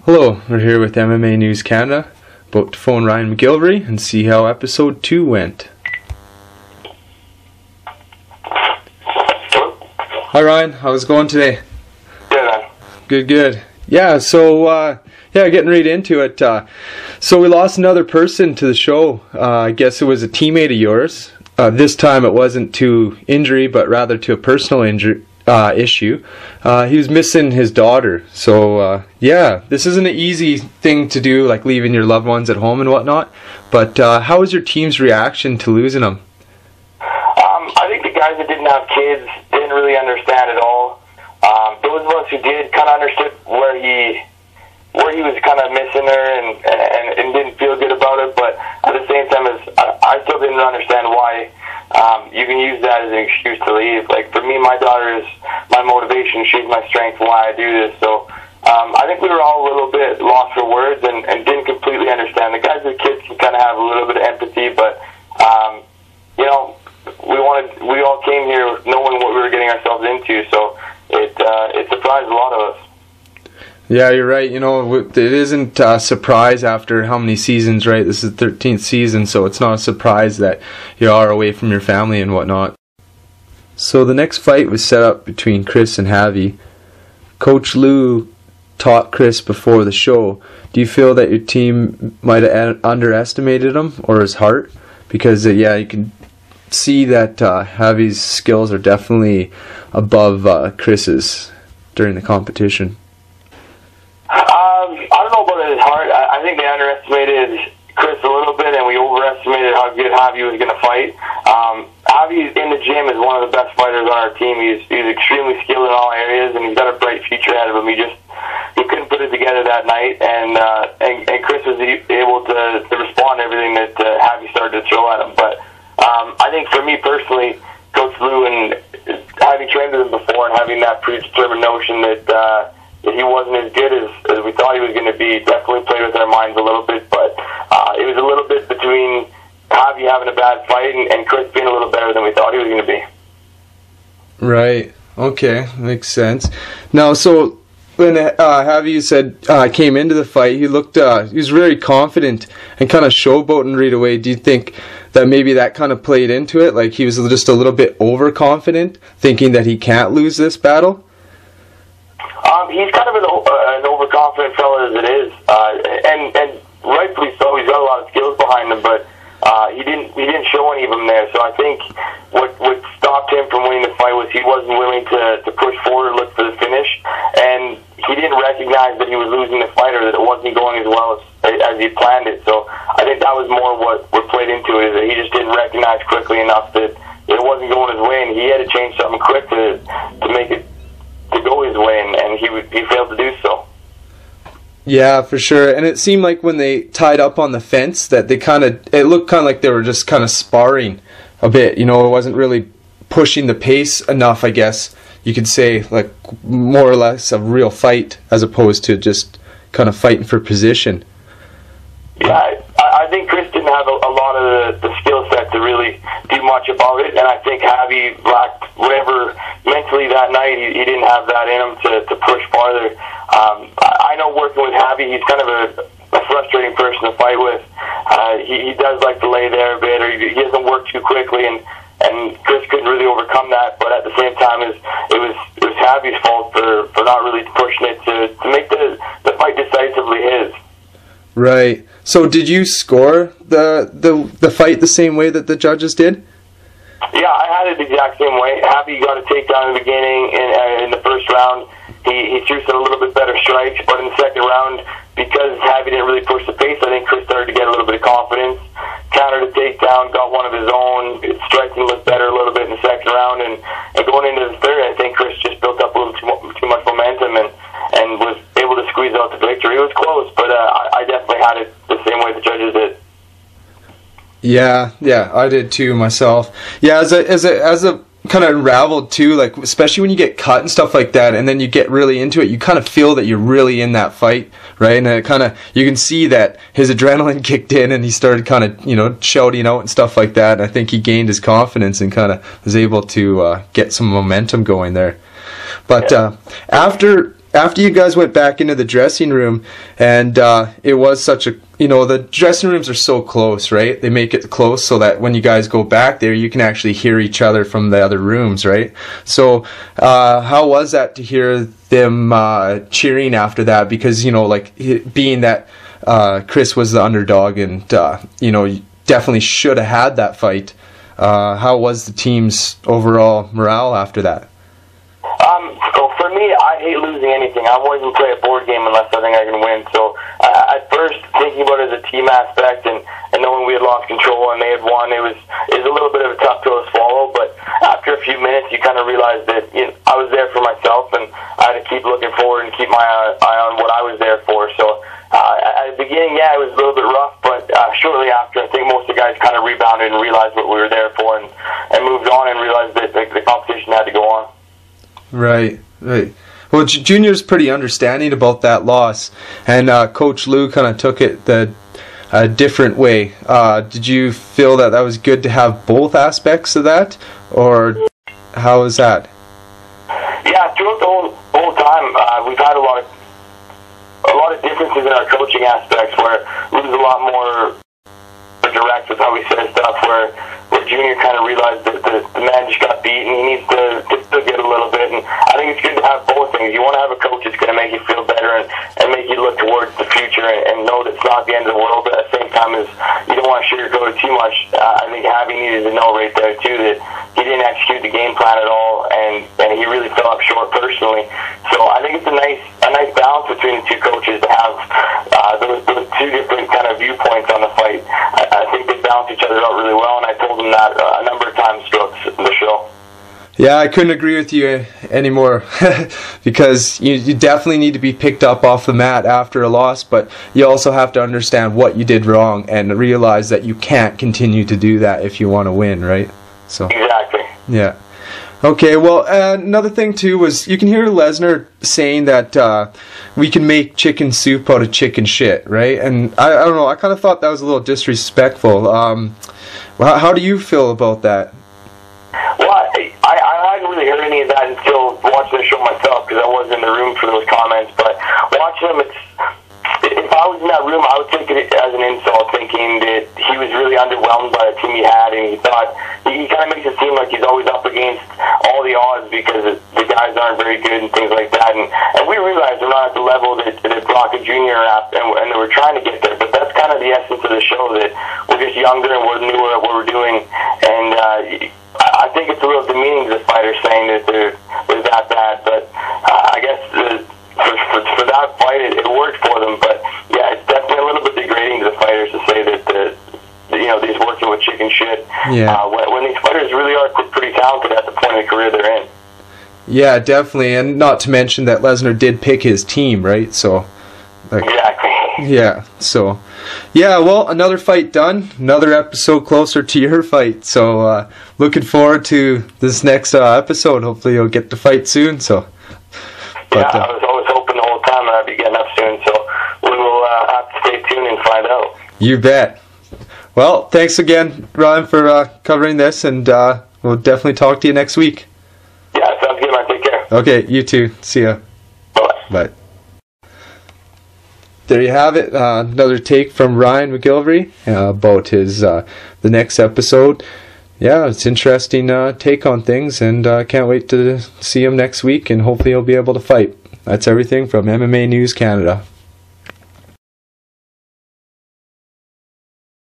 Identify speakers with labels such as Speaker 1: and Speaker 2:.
Speaker 1: Hello, we're here with MMA News Canada, about to phone Ryan McGillivray and see how episode 2 went. Hi Ryan, how's it going today?
Speaker 2: Good, man.
Speaker 1: Good. Yeah, so getting right into it. So we lost another person to the show. I guess it was a teammate of yours. This time it wasn't to injury, but rather to a personal issue. He was missing his daughter. So this isn't an easy thing to do, like leaving your loved ones at home and whatnot. But how was your team's reaction to losing them?
Speaker 2: I think the guys that didn't have kids didn't really understand at all. Those of us who did kind of understood where he was kind of missing her and didn't feel good about it. But at the same time, I still didn't understand why you can use that as an excuse to leave. Like, for me, my daughter is my motivation. She's my strength and why I do this. So I think we were all a little bit lost for words and didn't completely understand. The guys with kids can kind of have a little bit of empathy, but we all came here knowing what we were getting ourselves into. So it surprised a lot of us.
Speaker 1: Yeah, you're right. You know, it isn't a surprise after how many seasons, right? This is the 13th season, so it's not a surprise that you are away from your family and whatnot. So the next fight was set up between Chris and Javi. Coach Lou taught Chris before the show. Do you feel that your team might have underestimated him or his heart? Because, you can see that Javi's skills are definitely above Chris's during the competition.
Speaker 2: I don't know about his heart. I think they underestimated Chris a little bit, and we overestimated how good Javi was going to fight. Javi in the gym is one of the best fighters on our team. He's extremely skilled in all areas, and he's got a bright future ahead of him. He couldn't put it together that night, and Chris was able to respond to everything that Javi started to throw at him. But I think for me personally, Coach Lou and having trained with him before and having that predetermined notion that he wasn't as good as we thought he was going to be, definitely played with our minds a little bit. But it was a little bit between Javi having a bad fight and Chris being a little better than we thought he was going to be.
Speaker 1: Right. Okay. Makes sense. Now, so when Javi, you said, came into the fight, he looked, he was very confident and kind of showboating right away. Do you think that maybe that kind of played into it? Like he was just a little bit overconfident, thinking that he can't lose this battle?
Speaker 2: He's kind of an overconfident fella as it is, and rightfully so. He's got a lot of skills behind him, but he didn't show any of them there. So I think what stopped him from winning the fight was he wasn't willing to push forward, look for the finish, and he didn't recognize that he was losing the fight or that it wasn't going as well as he planned it. So I think that was more what played into it, is that he just didn't recognize quickly enough that it wasn't going his way, and he had to change something quick to make it to go his way, and he failed to do so.
Speaker 1: Yeah, for sure. And it seemed like when they tied up on the fence that it looked kind of like they were just kind of sparring a bit. You know, it wasn't really pushing the pace enough, I guess you could say, like more or less a real fight as opposed to just kind of fighting for position.
Speaker 2: Yeah, I think Chris didn't have a lot of the skill set to really do much about it, and I think Javi lacked whatever mentally that night. He didn't have that in him to push farther. I know working with Javi, he's kind of a frustrating person to fight with. He does like to lay there a bit, or he doesn't work too quickly, and Chris couldn't really overcome that. But at the same time, it was Javi's fault for not really pushing it to make the fight decisively his.
Speaker 1: Right. So did you score the fight the same way that the judges did?
Speaker 2: Yeah, I had it the exact same way. Javi got a takedown in the beginning. In the first round, he threw some a little bit better strikes, but in the second round, because Javi didn't really push the pace, I think Chris started to get a little bit of confidence. Countered a takedown, got one of his own. His striking looked better a little bit in the second round, and going into the third, I think Chris just built up a little too much momentum and was able to squeeze out the victory. It was close, but I definitely had it the same way the judges did.
Speaker 1: Yeah, I did too myself. Yeah, as a kind of unraveled too, like especially when you get cut and stuff like that, and then you get really into it, you kind of feel that you're really in that fight, right? And it kind of, you can see that his adrenaline kicked in, and he started kind of shouting out and stuff like that. And I think he gained his confidence and kind of was able to get some momentum going there. But after after you guys went back into the dressing room, and it was such a, the dressing rooms are so close, right? They make it close so that when you guys go back there, you can actually hear each other from the other rooms, right? So how was that to hear them cheering after that? Because, being that Chris was the underdog and, you definitely should have had that fight. How was the team's overall morale after that?
Speaker 2: So for me, I hate losing anything. I won't even play a board game unless I think I can win. So at first, thinking about it as a team aspect and knowing we had lost control and they had won, it was a little bit of a tough pill to swallow. But after a few minutes, you kind of realize that I was there for myself, and I had to keep looking forward and keep my eye on what I was there for. So at the beginning, yeah, it was a little bit rough, but shortly after, I think most of the guys kind of rebounded and realized what we were there for and moved on and realized that the competition had to go on. Right.
Speaker 1: Well, Junior's pretty understanding about that loss, and Coach Lou kind of took it a different way. Did you feel that was good to have both aspects of that, or how was that?
Speaker 2: Yeah, throughout the whole time, we've had a lot of differences in our coaching aspects, where Lou's a lot more direct with how we say stuff, where Junior kind of realized that the man just got beat and he needs to still get a little bit. And I think it's good to have both things. You want to have a coach that's going to make you feel better and make you look towards the future and know that it's not the end of the world, but at the same time is you don't want to sugarcoat it too much. I think Javi needed to know right there too that he didn't execute the game plan at all, and he really fell up short personally. So I think it's a nice balance between the two coaches to have those two different kind of viewpoints on the fight. I think they balance each other out really well, and I told them that a number of times throughout the show.
Speaker 1: Yeah, I couldn't agree with you anymore because you definitely need to be picked up off the mat after a loss, but you also have to understand what you did wrong and realize that you can't continue to do that if you want to win, right? So
Speaker 2: exactly.
Speaker 1: Yeah. Okay, well, another thing too was you can hear Lesnar saying that we can make chicken soup out of chicken shit, right? And I don't know, I kind of thought that was a little disrespectful. How do you feel about that?
Speaker 2: Well, I hadn't really heard any of that until watching the show myself, because I wasn't in the room for those comments. But watching him, if I was in that room, I would take it as an insult, thinking that he was really underwhelmed by the team he had, and he thought he kind of makes it seem like he's always up against all the odds because the guys aren't very good and things like that. And we realize we're not at the level that Brock and Junior are at, and we're trying to get there. But that's kind of the essence of the show, that we're just younger and we're newer at what we're doing. And I think it's a little demeaning to the fighters saying that they're that bad. But I guess for that fight, it worked for them. But yeah, it's definitely a little bit degrading to the fighters to say that they're working with chicken shit.
Speaker 1: Yeah.
Speaker 2: When these fighters really are pretty talented at the point of the career they're in.
Speaker 1: Yeah, definitely, and not to mention that Lesnar did pick his team, right? So,
Speaker 2: exactly.
Speaker 1: Yeah. So, yeah. Well, another fight done. Another episode closer to your fight. So, looking forward to this next episode. Hopefully, you'll get to fight soon. So.
Speaker 2: But, yeah, I was always hoping the whole time that I'd be getting up soon. So we will have to stay tuned and find out.
Speaker 1: You bet. Well, thanks again, Ryan, for covering this, and we'll definitely talk to you next week.
Speaker 2: Yeah, sounds good, man. Take care.
Speaker 1: Okay, you too. See ya.
Speaker 2: Bye.
Speaker 1: Bye. There you have it. Another take from Ryan McGillivray about his the next episode. Yeah, it's interesting take on things, and can't wait to see him next week, and hopefully he'll be able to fight. That's everything from MMA News Canada.